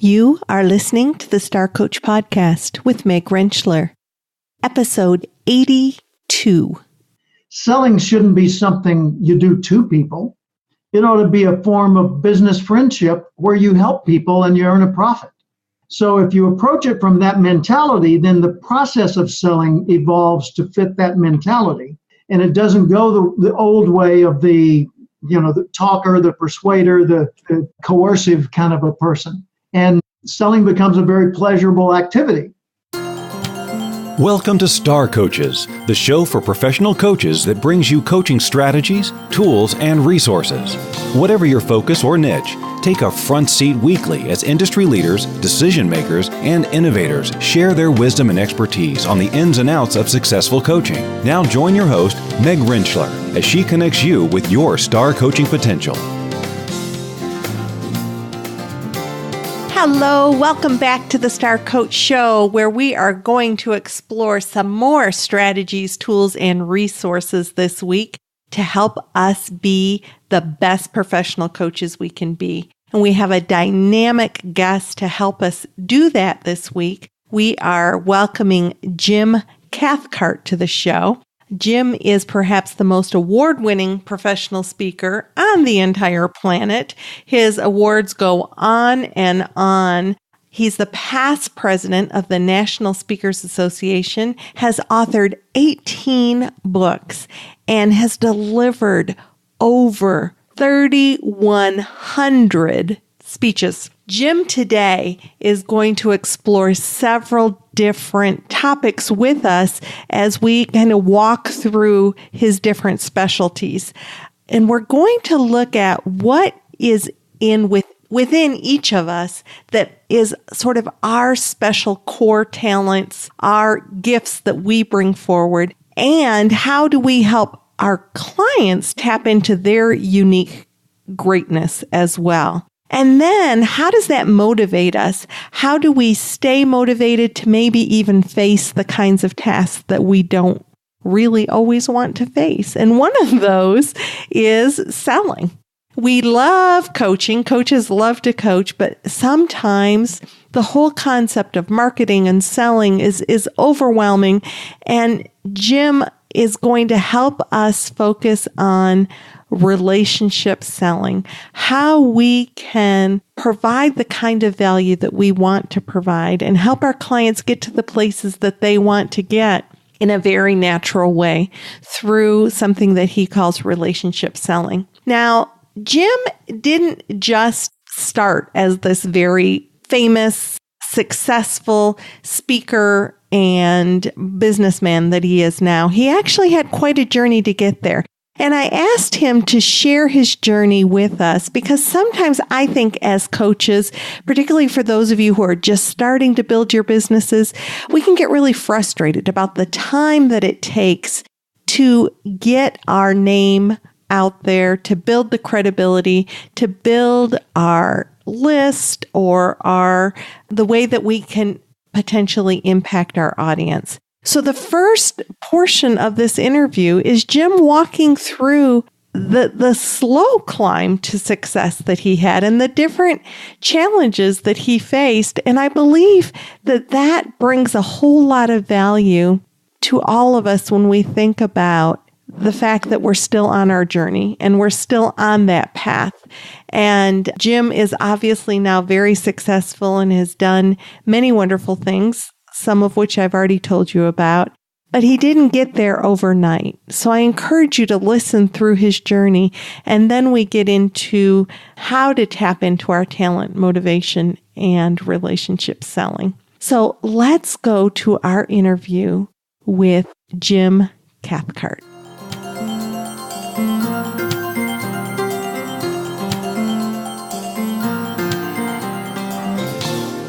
You are listening to the Star Coach Podcast with Meg Rentschler, episode 82. Selling shouldn't be something you do to people. It ought to be a form of business friendship where you help people and you earn a profit. So if you approach it from that mentality, then the process of selling evolves to fit that mentality. And it doesn't go the old way of the talker, the persuader, the coercive kind of a person. And selling becomes a very pleasurable activity. Welcome to Star Coaches, the show for professional coaches that brings you coaching strategies, tools, and resources. Whatever your focus or niche, take a front seat weekly as industry leaders, decision makers, and innovators share their wisdom and expertise on the ins and outs of successful coaching. Now join your host, Meg Rentschler, as she connects you with your star coaching potential. Hello, welcome back to the Star Coach Show, where we are going to explore some more strategies, tools, and resources this week to help us be the best professional coaches we can be. And we have a dynamic guest to help us do that this week. We are welcoming Jim Cathcart to the show. Jim is perhaps the most award-winning professional speaker on the entire planet. His awards go on and on. He's the past president of the National Speakers Association, has authored 18 books, and has delivered over 3,100 speeches. Jim today is going to explore several different topics with us as we kind of walk through his different specialties. And we're going to look at what is within each of us that is sort of our special core talents, our gifts that we bring forward, and how do we help our clients tap into their unique greatness as well. And then how does that motivate us? How do we stay motivated to maybe even face the kinds of tasks that we don't really always want to face? And one of those is selling. We love coaching. Coaches love to coach, but sometimes the whole concept of marketing and selling is overwhelming. And Jim is going to help us focus on relationship selling, how we can provide the kind of value that we want to provide and help our clients get to the places that they want to get in a very natural way through something that he calls relationship selling. Now, Jim didn't just start as this very famous, successful speaker and businessman that he is now. He actually had quite a journey to get there. And I asked him to share his journey with us because sometimes I think as coaches, particularly for those of you who are just starting to build your businesses, we can get really frustrated about the time that it takes to get our name out there, to build the credibility, to build our list or the way that we can potentially impact our audience. So the first portion of this interview is Jim walking through the slow climb to success that he had and the different challenges that he faced. And I believe that brings a whole lot of value to all of us when we think about the fact that we're still on our journey and we're still on that path. And Jim is obviously now very successful and has done many wonderful things, some of which I've already told you about, but he didn't get there overnight. So I encourage you to listen through his journey, and then we get into how to tap into our talent, motivation, and relationship selling. So let's go to our interview with Jim Cathcart.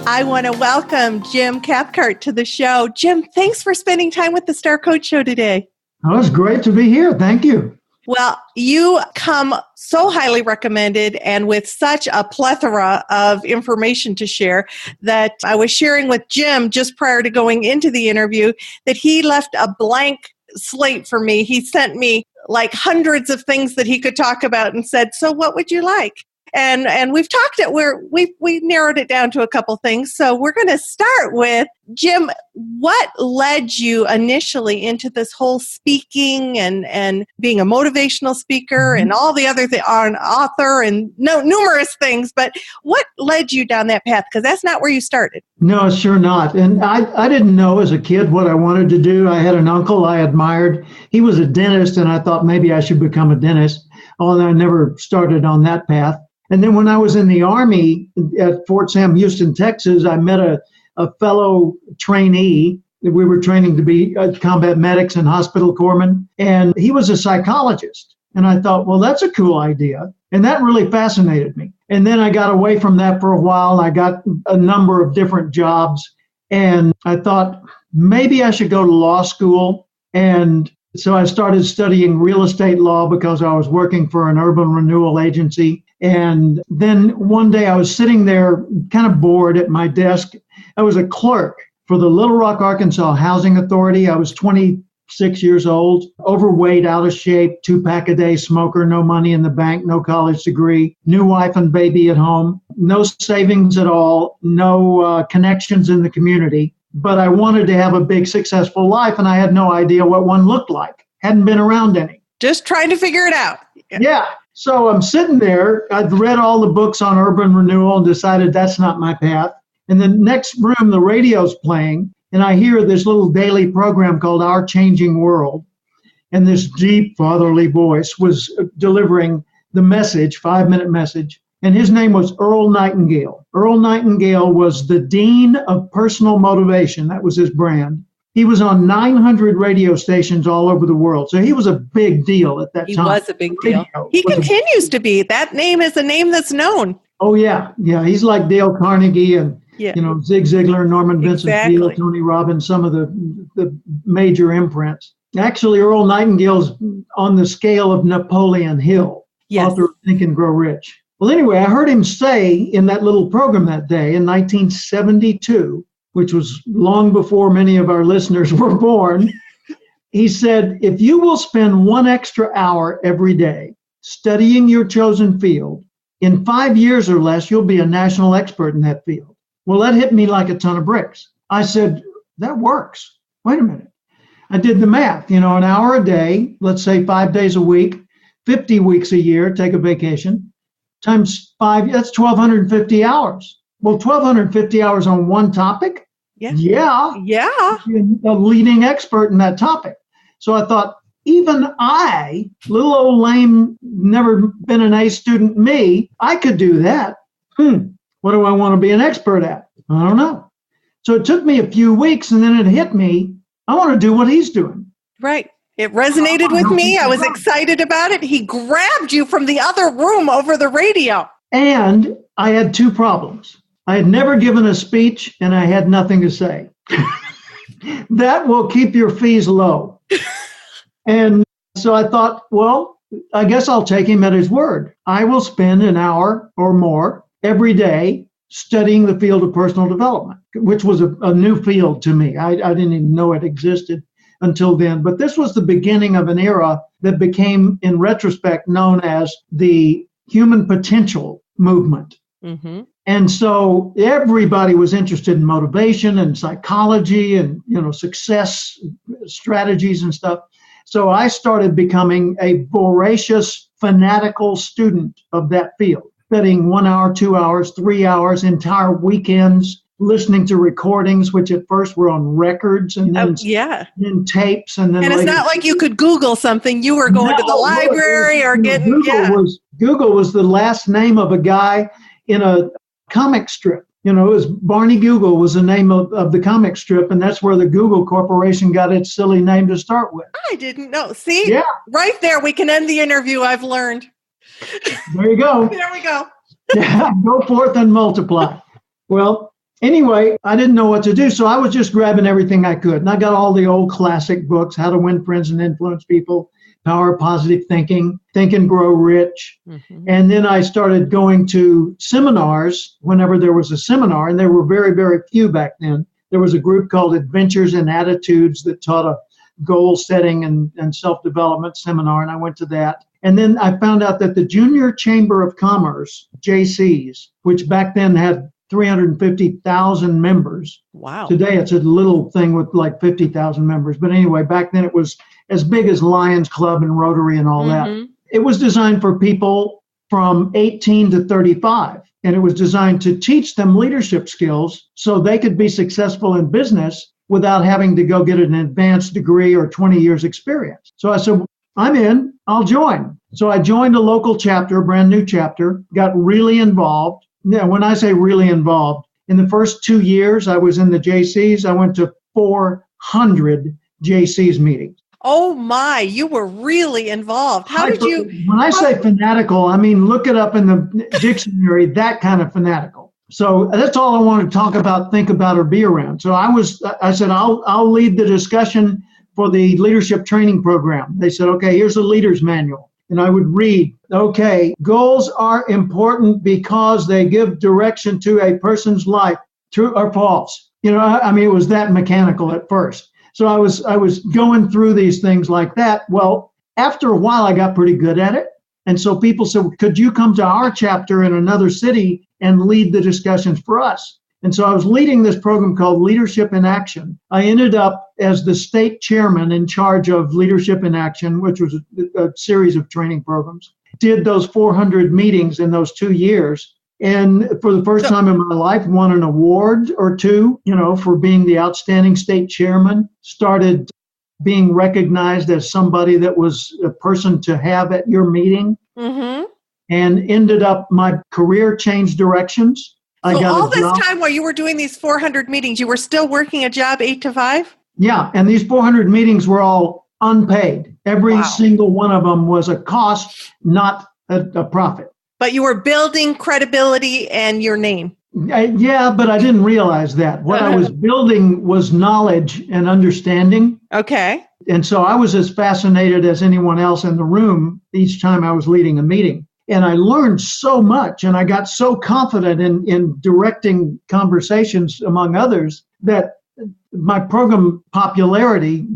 I want to welcome Jim Cathcart to the show. Jim, thanks for spending time with the Star Coach Show today. Oh, it's great to be here. Thank you. Well, you come so highly recommended and with such a plethora of information to share that I was sharing with Jim just prior to going into the interview that he left a blank slate for me. He sent me like hundreds of things that he could talk about and said, so what would you like? And we've talked it where we narrowed it down to a couple things. So we're going to start with Jim. What led you initially into this whole speaking and being a motivational speaker and all the other things, an author and numerous things? But what led you down that path? Because that's not where you started. No, sure not. And I didn't know as a kid what I wanted to do. I had an uncle I admired. He was a dentist, and I thought maybe I should become a dentist, although I never started on that path. And then when I was in the Army at Fort Sam Houston, Texas, I met a fellow trainee. We were training to be combat medics and hospital corpsmen, and he was a psychologist. And I thought, well, that's a cool idea. And that really fascinated me. And then I got away from that for a while. I got a number of different jobs. And I thought maybe I should go to law school. And so I started studying real estate law because I was working for an urban renewal agency. And then one day I was sitting there kind of bored at my desk. I was a clerk for the Little Rock, Arkansas Housing Authority. I was 26 years old, overweight, out of shape, 2-pack-a-day smoker, no money in the bank, no college degree, new wife and baby at home, no savings at all, no connections in the community. But I wanted to have a big, successful life, and I had no idea what one looked like. Hadn't been around any. Just trying to figure it out. Yeah. So I'm sitting there. I'd read all the books on urban renewal and decided that's not my path. In the next room, the radio's playing, and I hear this little daily program called Our Changing World. And this deep fatherly voice was delivering the message, 5-minute message. And his name was Earl Nightingale. Earl Nightingale was the Dean of Personal Motivation. That was his brand. He was on 900 radio stations all over the world. So he was a big deal at that time. He was a big deal. He continues to be. That name is a name that's known. Oh, yeah. Yeah. He's like Dale Carnegie and, Zig Ziglar, Norman Vincent Peale, Tony Robbins, some of the major imprints. Actually, Earl Nightingale's on the scale of Napoleon Hill, author of Think and Grow Rich. Well, anyway, I heard him say in that little program that day in 1972, which was long before many of our listeners were born, he said, if you will spend 1 extra hour every day studying your chosen field, in 5 years or less, you'll be a national expert in that field. Well, that hit me like a ton of bricks. I said, that works. Wait a minute. I did the math, an hour a day, let's say 5 days a week, 50 weeks a year, take a vacation, times 5, that's 1,250 hours. Well, 1,250 hours on one topic? Yeah. A leading expert in that topic. So I thought, even I, little old lame, never been an A student me, I could do that. What do I want to be an expert at? I don't know. So it took me a few weeks, and then it hit me. I want to do what he's doing. Right. It resonated with me. I was excited about it. He grabbed you from the other room over the radio. And I had 2 problems. I had never given a speech, and I had nothing to say. That will keep your fees low. And so I thought, well, I guess I'll take him at his word. I will spend an hour or more every day studying the field of personal development, which was a new field to me. I didn't even know it existed until then. But this was the beginning of an era that became, in retrospect, known as the human potential movement. Mm-hmm. And so everybody was interested in motivation and psychology and, success strategies and stuff. So I started becoming a voracious, fanatical student of that field, studying 1 hour, 2 hours, 3 hours, entire weekends, listening to recordings, which at first were on records and then tapes. And it's not like you could Google something. You were going to the library or getting... Google was the last name of a guy in a comic strip. It was Barney Google was the name of the comic strip, and that's where the Google Corporation got its silly name to start with. I didn't know. See? Right there, we can end the interview, I've learned. There you go. There we go. Go forth and multiply. Well, anyway, I didn't know what to do, so I was just grabbing everything I could. And I got all the old classic books, How to Win Friends and Influence People, Power of Positive Thinking, Think and Grow Rich. Mm-hmm. And then I started going to seminars whenever there was a seminar, and there were very, very few back then. There was a group called Adventures in Attitudes that taught a goal setting and self-development seminar, and I went to that. And then I found out that the Junior Chamber of Commerce, JCs, which back then had 350,000 members. Wow. Today it's a little thing with like 50,000 members. But anyway, back then it was as big as Lions Club and Rotary and all that. It was designed for people from 18 to 35. And it was designed to teach them leadership skills so they could be successful in business without having to go get an advanced degree or 20 years experience. So I said, I'm in, I'll join. So I joined a local chapter, a brand new chapter, got really involved. Now, when I say really involved, in the first 2 years I was in the JCs, I went to 400 JCs meetings. Oh my, you were really involved. How did you? When I say fanatical, I mean, look it up in the dictionary, that kind of fanatical. So that's all I want to talk about, think about, or be around. So I said, I'll lead the discussion for the leadership training program. They said, okay, here's the leader's manual. And I would read, okay, goals are important because they give direction to a person's life, true or false. You know, I mean, it was that mechanical at first. So I was going through these things like that. Well, after a while, I got pretty good at it. And so people said, could you come to our chapter in another city and lead the discussions for us? And so I was leading this program called Leadership in Action. I ended up as the state chairman in charge of Leadership in Action, which was a series of training programs. Did those 400 meetings in those 2 years. And for the first time in my life, won an award or two, you know, for being the outstanding state chairman, started being recognized as somebody that was a person to have at your meeting, and ended up, my career changed directions. So all this time while you were doing these 400 meetings, you were still working a job 8 to 5? Yeah, and these 400 meetings were all unpaid. Every single one of them was a cost, not a profit. But you were building credibility and your name. Yeah, but I didn't realize that. What I was building was knowledge and understanding. Okay. And so I was as fascinated as anyone else in the room each time I was leading a meeting. And I learned so much, and I got so confident in directing conversations among others that my program popularity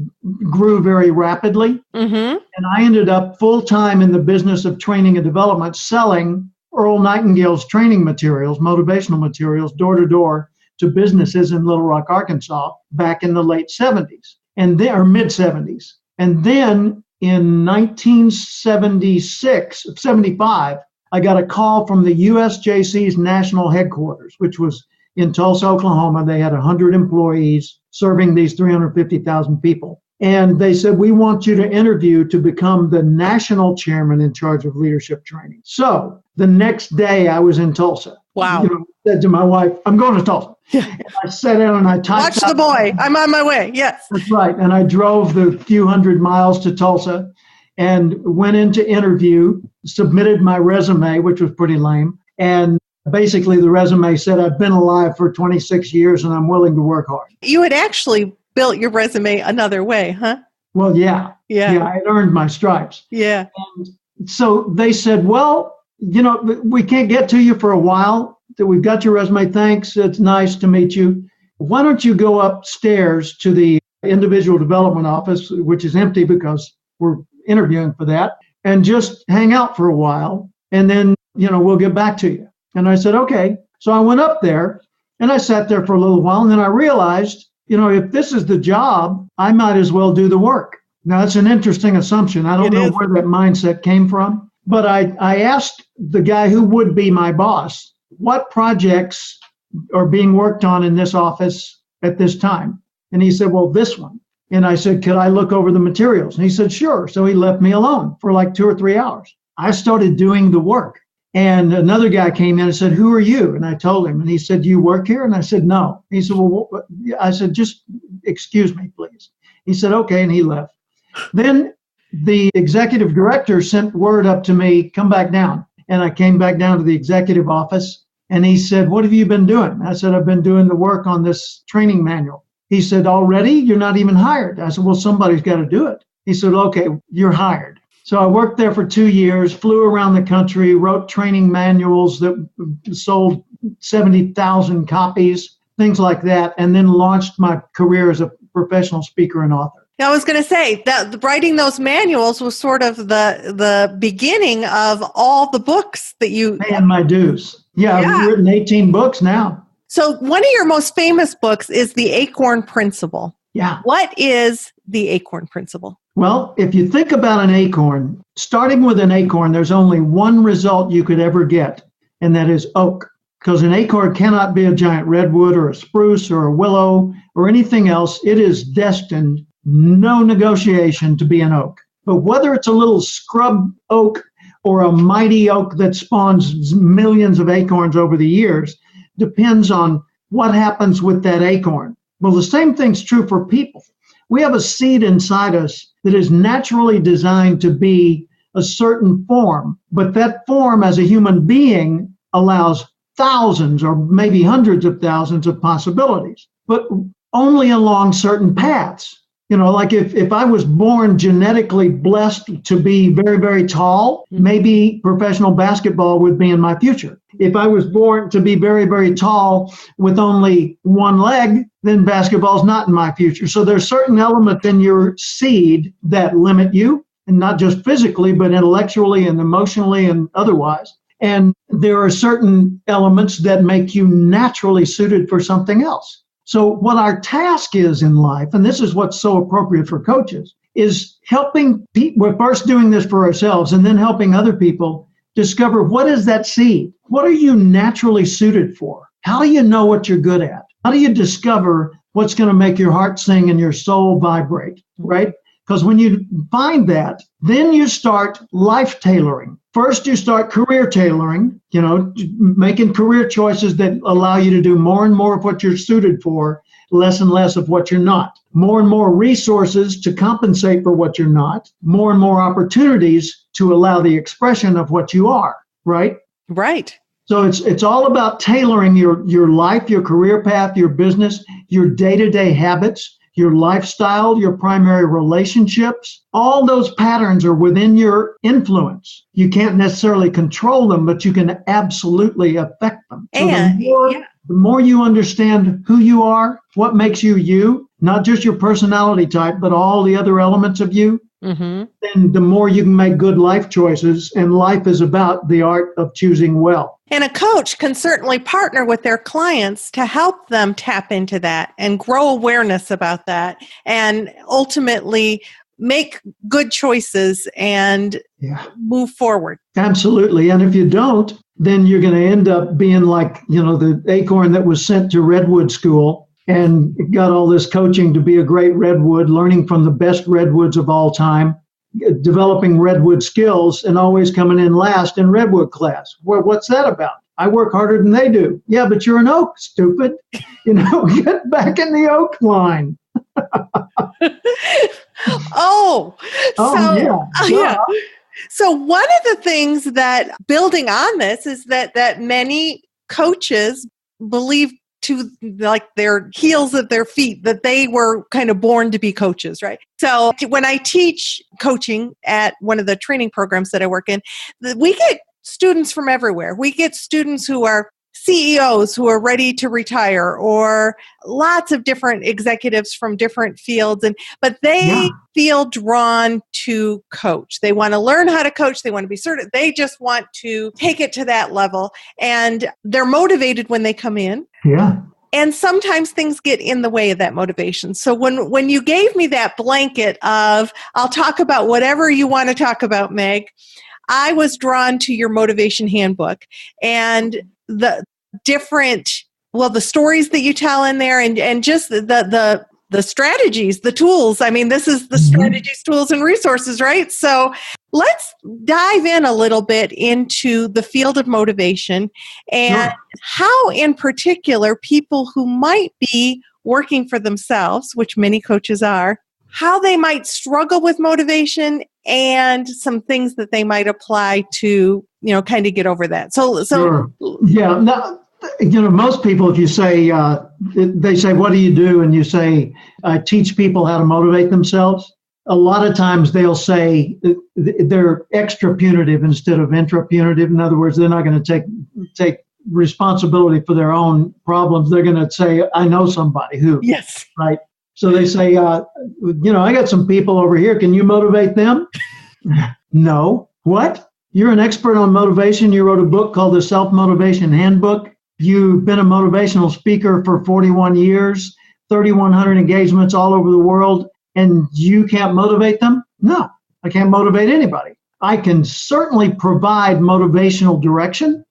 grew very rapidly. And I ended up full-time in the business of training and development, selling Earl Nightingale's training materials, motivational materials, door to door to businesses in Little Rock, Arkansas, back in the late 70s or mid 70s. And then in 1975, I got a call from the USJC's national headquarters, which was in Tulsa, Oklahoma. They had 100 employees serving these 350,000 people. And they said, we want you to interview to become the national chairman in charge of leadership training. So the next day I was in Tulsa. Wow. You know, I said to my wife, I'm going to Tulsa. And I sat down and I typed. Watch the boy. I'm on my way. Yes. That's right. And I drove the few hundred miles to Tulsa and went into interview, submitted my resume, which was pretty lame. And basically the resume said, I've been alive for 26 years and I'm willing to work hard. You had actually built your resume another way, huh? Well, yeah. I had earned my stripes. Yeah. And so they said, well, you know, we can't get to you for a while. We've got your resume. Thanks. It's nice to meet you. Why don't you go upstairs to the individual development office, which is empty because we're interviewing for that, and just hang out for a while. And then, you know, we'll get back to you. And I said, okay. So I went up there and I sat there for a little while. And then I realized, you know, if this is the job, I might as well do the work. Now, that's an interesting assumption. I don't know where that mindset came from. But I asked the guy who would be my boss, what projects are being worked on in this office at this time? And he said, well, this one. And I said, could I look over the materials? And he said, sure. So he left me alone for like 2 or 3 hours. I started doing the work. And another guy came in and said, who are you? And I told him. And he said, do you work here? And I said, no. He said, well, what? I said, just excuse me, please. He said, okay. And he left. Then the executive director sent word up to me, come back down. And I came back down to the executive office. And he said, what have you been doing? I said, I've been doing the work on this training manual. He said, already? You're not even hired. I said, well, somebody's got to do it. He said, okay, you're hired. So I worked there for 2 years, flew around the country, wrote training manuals that sold 70,000 copies, things like that, and then launched my career as a professional speaker and author. I was going to say that writing those manuals was sort of the beginning of all the books that you... Paying my dues. Yeah, I've written 18 books now. So one of your most famous books is The Acorn Principle. Yeah. What is the Acorn Principle? Well, if you think about an acorn, starting with an acorn, there's only one result you could ever get, and that is oak. Because an acorn cannot be a giant redwood or a spruce or a willow or anything else. It is destined, no negotiation, to be an oak. But whether it's a little scrub oak or a mighty oak that spawns millions of acorns over the years depends on what happens with that acorn. Well, the same thing's true for people. We have a seed inside us that is naturally designed to be a certain form, but that form as a human being allows thousands or maybe hundreds of thousands of possibilities, but only along certain paths. You know, like if I was born genetically blessed to be very, very tall, maybe professional basketball would be in my future. If I was born to be very, very tall with only one leg, then basketball's not in my future. So there's certain elements in your seed that limit you, and not just physically, but intellectually and emotionally and otherwise. And there are certain elements that make you naturally suited for something else. So what our task is in life, and this is what's so appropriate for coaches, is helping people. We're first doing this for ourselves and then helping other people discover what is that seed? What are you naturally suited for? How do you know what you're good at? How do you discover what's going to make your heart sing and your soul vibrate, right? Because when you find that, then you start life tailoring. First, you start career tailoring, you know, making career choices that allow you to do more and more of what you're suited for, less and less of what you're not. More and more resources to compensate for what you're not. More and more opportunities to allow the expression of what you are, right? Right. So it's all about tailoring your life, your career path, your business, your day-to-day habits, your lifestyle, your primary relationships. All those patterns are within your influence. You can't necessarily control them, but you can absolutely affect them. So the more you understand who you are, what makes you you, not just your personality type, but all the other elements of you, then the more you can make good life choices. And life is about the art of choosing well. And a coach can certainly partner with their clients to help them tap into that and grow awareness about that and ultimately make good choices and move forward. Absolutely. And if you don't, then you're going to end up being like, you know, the acorn that was sent to redwood school and got all this coaching to be a great redwood, learning from the best redwoods of all time, developing redwood skills, and always coming in last in redwood class. Well, what's that about? I work harder than they do. Yeah, but you're an oak, stupid. You know, get back in the oak line. So one of the things that, building on this, is that many coaches believe to like their heels at their feet that they were kind of born to be coaches, right? So when I teach coaching at one of the training programs that I work in, we get students from everywhere. We get students who are CEOs who are ready to retire, or lots of different executives from different fields, but they feel drawn to coach. They want to learn how to coach. They want to be certain. They just want to take it to that level, and they're motivated when they come in. Yeah. And sometimes things get in the way of that motivation. So when you gave me that blanket of, I'll talk about whatever you want to talk about, Meg, I was drawn to your motivation handbook and the different, the stories that you tell in there, and just the strategies, the tools. I mean, this is the strategies, tools, and resources, right? So let's dive in a little bit into the field of motivation and how, in particular, people who might be working for themselves, which many coaches are, how they might struggle with motivation and some things that they might apply to, kind of get over that. Yeah. Now, most people, if you say, they say, what do you do? And you say, I teach people how to motivate themselves. A lot of times they'll say they're extra punitive instead of intra punitive. In other words, they're not going to take responsibility for their own problems. They're going to say, I know somebody who. Yes. Right. So they say, I got some people over here. Can you motivate them? No. What? You're an expert on motivation. You wrote a book called The Self-Motivation Handbook. You've been a motivational speaker for 41 years, 3,100 engagements all over the world, and you can't motivate them? No, I can't motivate anybody. I can certainly provide motivational direction,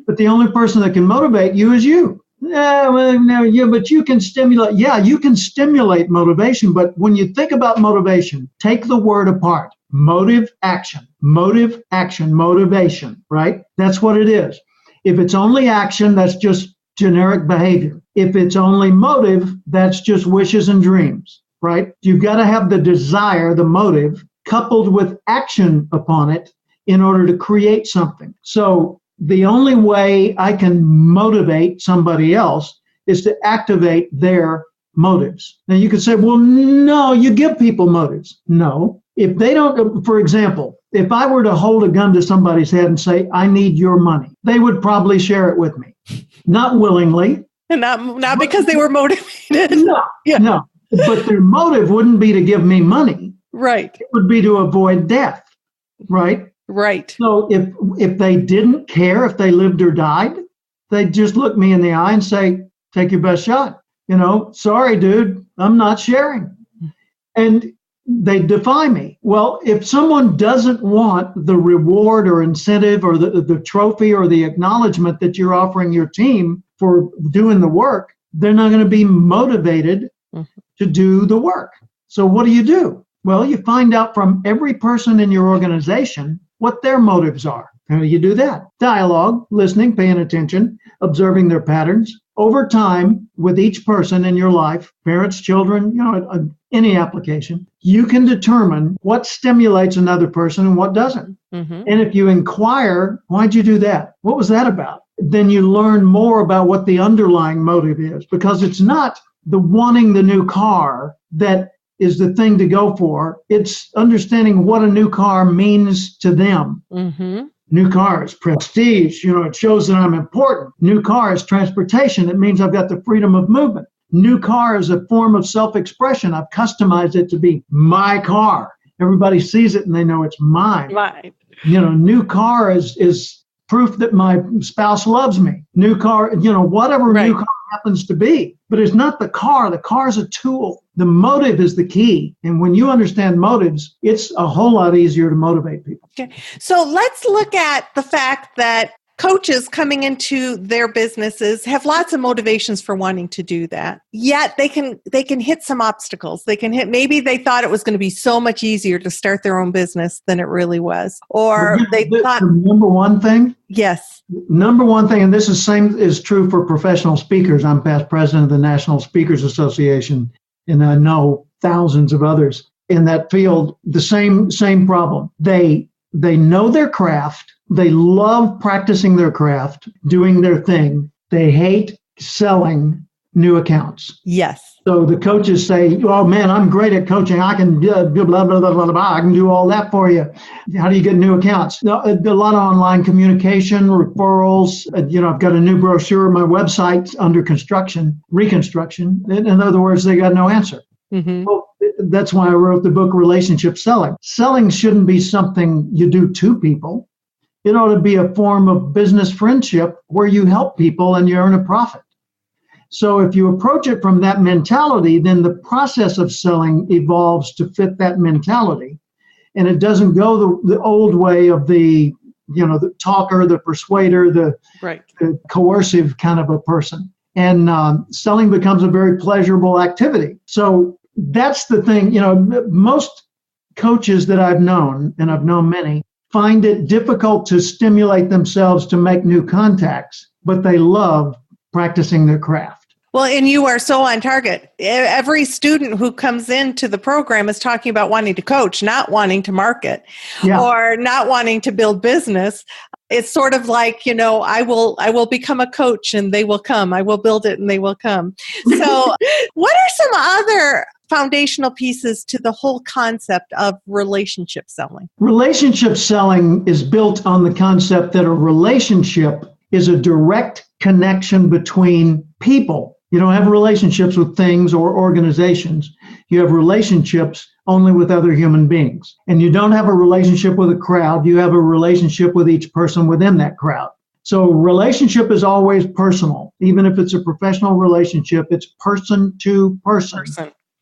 but the only person that can motivate you is you. But you can stimulate. Yeah, you can stimulate motivation, but when you think about motivation, take the word apart. Motive, action, motivation, right? That's what it is. If it's only action, that's just generic behavior. If it's only motive, that's just wishes and dreams, right? You've got to have the desire, the motive, coupled with action upon it in order to create something. So the only way I can motivate somebody else is to activate their motives. Now you could say, well, no, you give people motives. No. If they don't, for example, if I were to hold a gun to somebody's head and say, I need your money, they would probably share it with me. Not willingly. And not because they were motivated. No. But their motive wouldn't be to give me money. Right. It would be to avoid death. Right. Right. So if they didn't care if they lived or died, they'd just look me in the eye and say, take your best shot. Sorry, dude, I'm not sharing. And they defy me. Well, if someone doesn't want the reward or incentive or the trophy or the acknowledgement that you're offering your team for doing the work, they're not going to be motivated to do the work. So what do? Well, you find out from every person in your organization what their motives are. How do you do that? Dialogue, listening, paying attention, observing their patterns. Over time, with each person in your life, parents, children, any application, you can determine what stimulates another person and what doesn't. And if you inquire, why'd you do that? What was that about? Then you learn more about what the underlying motive is, because it's not the wanting the new car that is the thing to go for. It's understanding what a new car means to them. New car is prestige. It shows that I'm important. New car is transportation. It means I've got the freedom of movement. New car is a form of self-expression. I've customized it to be my car. Everybody sees it and they know it's mine. Right. New car is proof that my spouse loves me. New car, whatever new car happens to be. But it's not the car. The car is a tool. The motive is the key. And when you understand motives, it's a whole lot easier to motivate people. Okay. So let's look at the fact that coaches coming into their businesses have lots of motivations for wanting to do that. Yet they can hit some obstacles. Maybe they thought it was going to be so much easier to start their own business than it really was. Or they thought the number one thing. Yes. Number one thing, and this is true for professional speakers. I'm past president of the National Speakers Association, and I know thousands of others in that field. The same problem. They know their craft. They love practicing their craft, doing their thing. They hate selling new accounts. Yes. So the coaches say, oh man, I'm great at coaching. I can do blah, blah, blah, blah, blah. I can do all that for you. How do you get new accounts? No, a lot of online communication, referrals. I've got a new brochure. My website's under reconstruction. In other words, they got no answer. Well, that's why I wrote the book, Relationship Selling. Selling shouldn't be something you do to people. It ought to be a form of business friendship where you help people and you earn a profit. So if you approach it from that mentality, then the process of selling evolves to fit that mentality. And it doesn't go the old way of the talker, the persuader, the coercive kind of a person. And selling becomes a very pleasurable activity. So that's the thing. Most coaches that I've known, and I've known many, find it difficult to stimulate themselves to make new contacts, but they love practicing their craft. Well, and you are so on target. Every student who comes into the program is talking about wanting to coach, not wanting to market or not wanting to build business. It's sort of like, I will become a coach and they will come. I will build it and they will come. So what are some other foundational pieces to the whole concept of relationship selling? Relationship selling is built on the concept that a relationship is a direct connection between people. You don't have relationships with things or organizations. You have relationships only with other human beings. And you don't have a relationship with a crowd. You have a relationship with each person within that crowd. So relationship is always personal. Even if it's a professional relationship, it's person to person.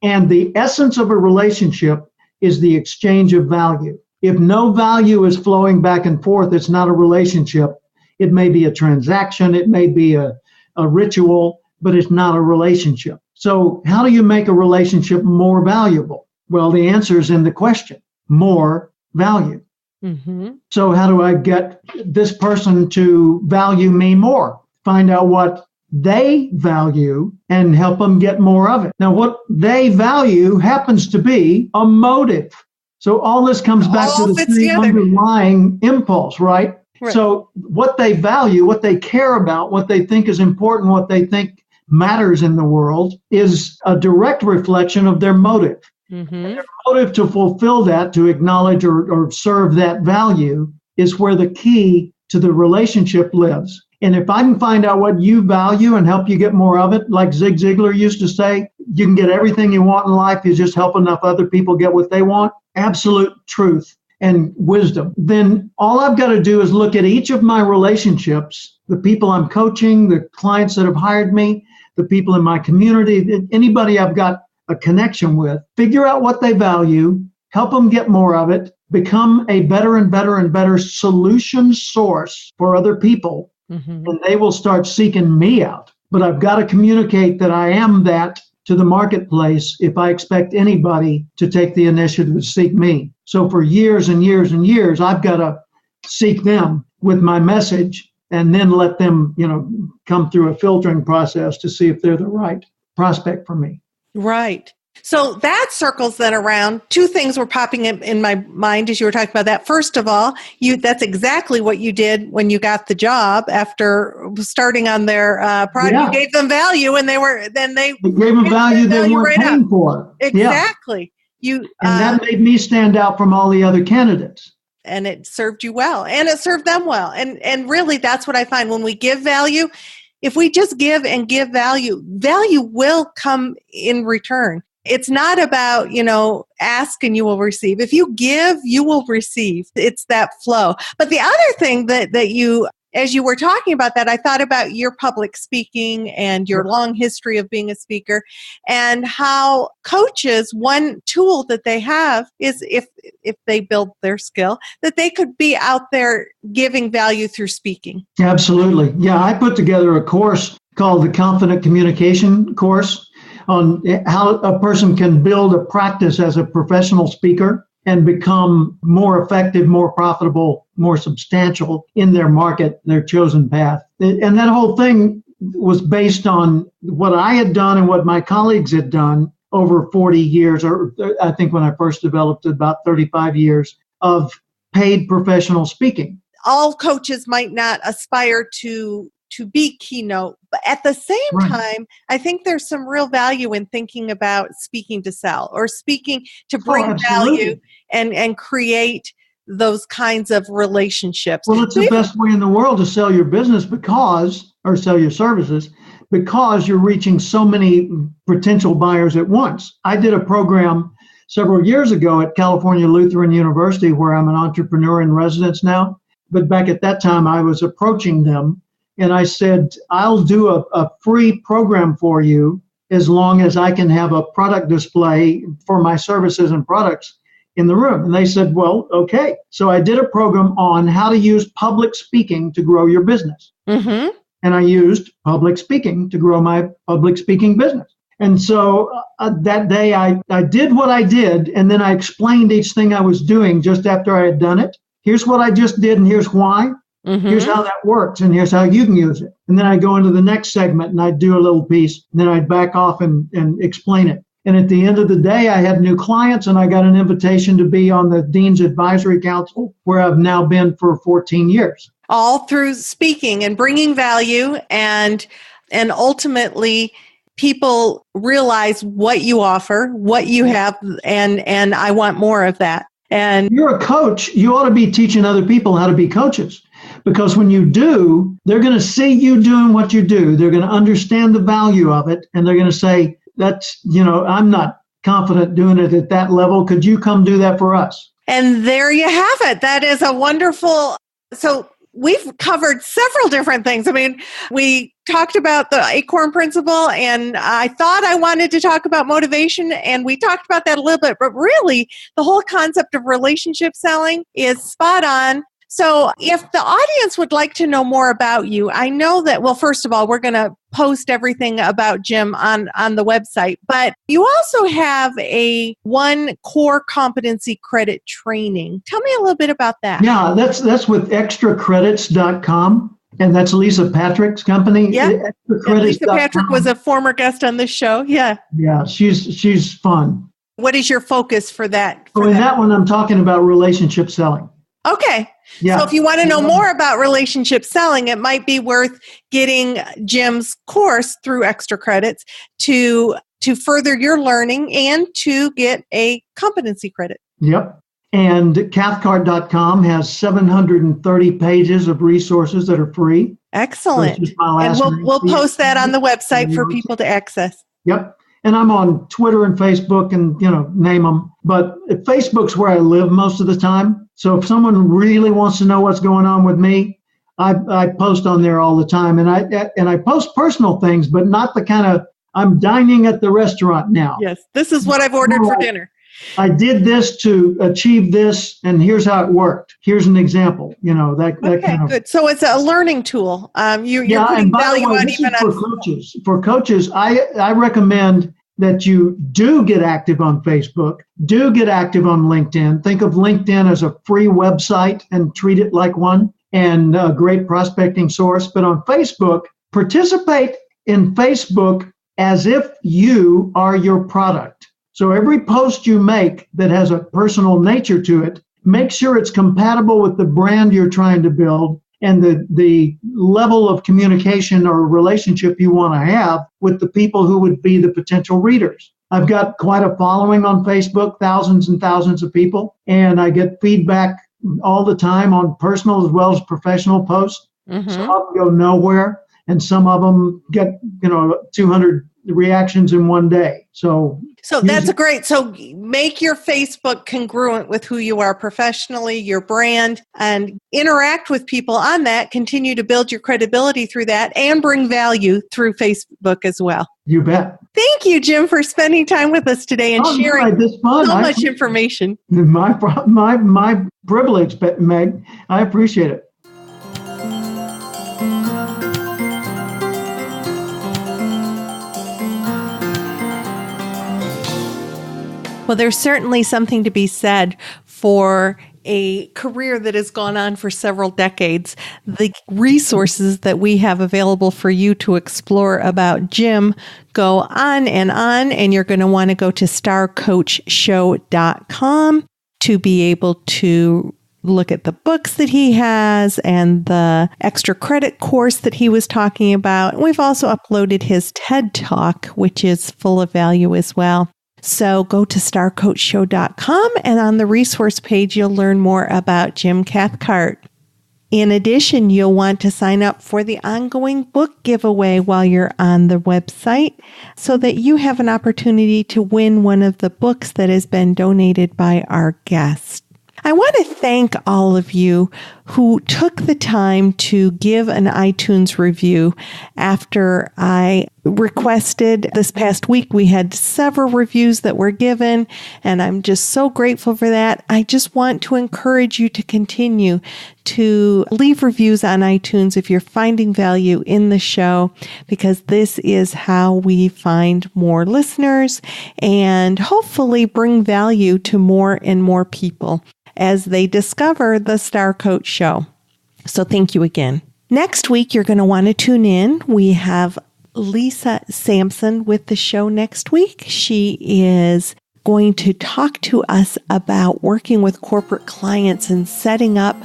And the essence of a relationship is the exchange of value. If no value is flowing back and forth, it's not a relationship. It may be a transaction, it may be a ritual, but it's not a relationship. So how do you make a relationship more valuable? Well, the answer is in the question, more value. Mm-hmm. So how do I get this person to value me more? Find out what they value and help them get more of it. Now, what they value happens to be a motive. So all this comes back to the same underlying impulse, right? So what they value, what they care about, what they think is important, what they think matters in the world is a direct reflection of their motive. Mm-hmm. And their motive to fulfill that, to acknowledge or serve that value is where the key to the relationship lives. And if I can find out what you value and help you get more of it, like Zig Ziglar used to say, you can get everything you want in life, you just help enough other people get what they want. Absolute truth and wisdom. Then all I've got to do is look at each of my relationships, the people I'm coaching, the clients that have hired me, the people in my community, anybody I've got a connection with, figure out what they value, help them get more of it, become a better and better and better solution source for other people, and they will start seeking me out. But I've got to communicate that I am that to the marketplace if I expect anybody to take the initiative to seek me. So for years and years and years, I've got to seek them with my message and then let them, come through a filtering process to see if they're the right prospect for me. Right. So that circles then around. Two things were popping in my mind as you were talking about that. First of all, that's exactly what you did when you got the job after starting on their project. Yeah. You gave them value, and they gave them value they weren't paying for. Exactly. Yeah. And that made me stand out from all the other candidates. And it served you well, and it served them well. And really, that's what I find when we give value. If we just give and give value, value will come in return. It's not about, ask and you will receive. If you give, you will receive. It's that flow. But the other thing that you, as you were talking about that, I thought about your public speaking and your long history of being a speaker, and how coaches, one tool that they have is if they build their skill, that they could be out there giving value through speaking. Absolutely. Yeah, I put together a course called the Confident Communication course on how a person can build a practice as a professional speaker and become more effective, more profitable, more substantial in their market, their chosen path. And that whole thing was based on what I had done and what my colleagues had done over 40 years, or I think when I first developed it, about 35 years of paid professional speaking. All coaches might not aspire to be keynote, but at the same time, I think there's some real value in thinking about speaking to sell or speaking to bring value and create those kinds of relationships. Well, it's the best way in the world to sell your business or sell your services, because you're reaching so many potential buyers at once. I did a program several years ago at California Lutheran University, where I'm an entrepreneur in residence now. But back at that time, I was approaching them. And I said, I'll do a free program for you as long as I can have a product display for my services and products in the room. And they said, well, okay. So I did a program on how to use public speaking to grow your business. Mm-hmm. And I used public speaking to grow my public speaking business. And so that day I did what I did, and then I explained each thing I was doing just after I had done it. Here's what I just did, and here's why. Mm-hmm. Here's how that works, and here's how you can use it. And then I go into the next segment, and I'd do a little piece, and then I'd back off and explain it. And at the end of the day, I had new clients, and I got an invitation to be on the Dean's Advisory Council, where I've now been for 14 years. All through speaking and bringing value, and ultimately people realize what you offer, what you have, and I want more of that. And you're a coach. You ought to be teaching other people how to be coaches. Because when you do, they're going to see you doing what you do. They're going to understand the value of it. And they're going to say, I'm not confident doing it at that level. Could you come do that for us? And there you have it. That is a wonderful. So we've covered several different things. I mean, we talked about the ACORN principle, and I thought I wanted to talk about motivation, and we talked about that a little bit, but really the whole concept of relationship selling is spot on. So if the audience would like to know more about you, I know that, well, first of all, we're going to post everything about Jim on the website, but you also have a 1 core competency credit training. Tell me a little bit about that. Yeah, that's with extracredits.com. And that's Lisa Patrick's company. Yeah. Lisa Patrick was a former guest on this show. Yeah. Yeah, she's fun. What is your focus for that? In that one, I'm talking about relationship selling. Okay. Yeah. So if you want to know more about relationship selling, it might be worth getting Jim's course through Extra Credits to further your learning and to get a competency credit. Yep. And Cathcart.com has 730 pages of resources that are free. Excellent. And we'll post that on the website for people to access. Yep. And I'm on Twitter and Facebook and, name them. But Facebook's where I live most of the time. So if someone really wants to know what's going on with me, I post on there all the time. And I post personal things, but not the kind of, I'm dining at the restaurant now. Yes. This is what I've ordered for dinner. I did this to achieve this, and here's how it worked. Here's an example. That kind of. Good. So it's a learning tool. You're putting value on even for coaches. For coaches, I recommend that you do get active on Facebook, do get active on LinkedIn. Think of LinkedIn as a free website and treat it like one, and a great prospecting source. But on Facebook, participate in Facebook as if you are your product. So every post you make that has a personal nature to it, make sure it's compatible with the brand you're trying to build and the level of communication or relationship you want to have with the people who would be the potential readers. I've got quite a following on Facebook, thousands and thousands of people, and I get feedback all the time on personal as well as professional posts. Mm-hmm. Some of them go nowhere, and some of them get 200 reactions in one day. So that's great. So make your Facebook congruent with who you are professionally, your brand, and interact with people on that. Continue to build your credibility through that and bring value through Facebook as well. You bet. Thank you, Jim, for spending time with us today and sharing so much information. My privilege, Meg. I appreciate it. Well, there's certainly something to be said for a career that has gone on for several decades. The resources that we have available for you to explore about Jim go on, and you're going to want to go to starcoachshow.com to be able to look at the books that he has and the extra credit course that he was talking about. We've also uploaded his TED Talk, which is full of value as well. So go to starcoachshow.com, and on the resource page, you'll learn more about Jim Cathcart. In addition, you'll want to sign up for the ongoing book giveaway while you're on the website so that you have an opportunity to win one of the books that has been donated by our guest. I want to thank all of you who took the time to give an iTunes review after I requested this past week. We had several reviews that were given, and I'm just so grateful for that. I just want to encourage you to continue to leave reviews on iTunes if you're finding value in the show, because this is how we find more listeners and hopefully bring value to more and more people as they discover the Star Coach Show. So thank you again. Next week, you're going to want to tune in. We have Lisa Sampson with the show next week. She is going to talk to us about working with corporate clients and setting up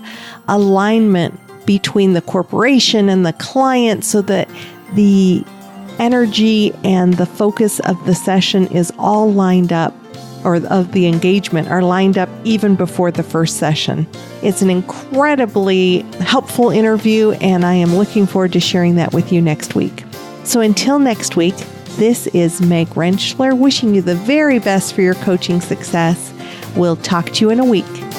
alignment between the corporation and the client so that the energy and the focus of the session is all lined up or of the engagement are lined up even before the first session. It's an incredibly helpful interview, and I am looking forward to sharing that with you next week. So until next week, this is Meg Rentschler wishing you the very best for your coaching success. We'll talk to you in a week.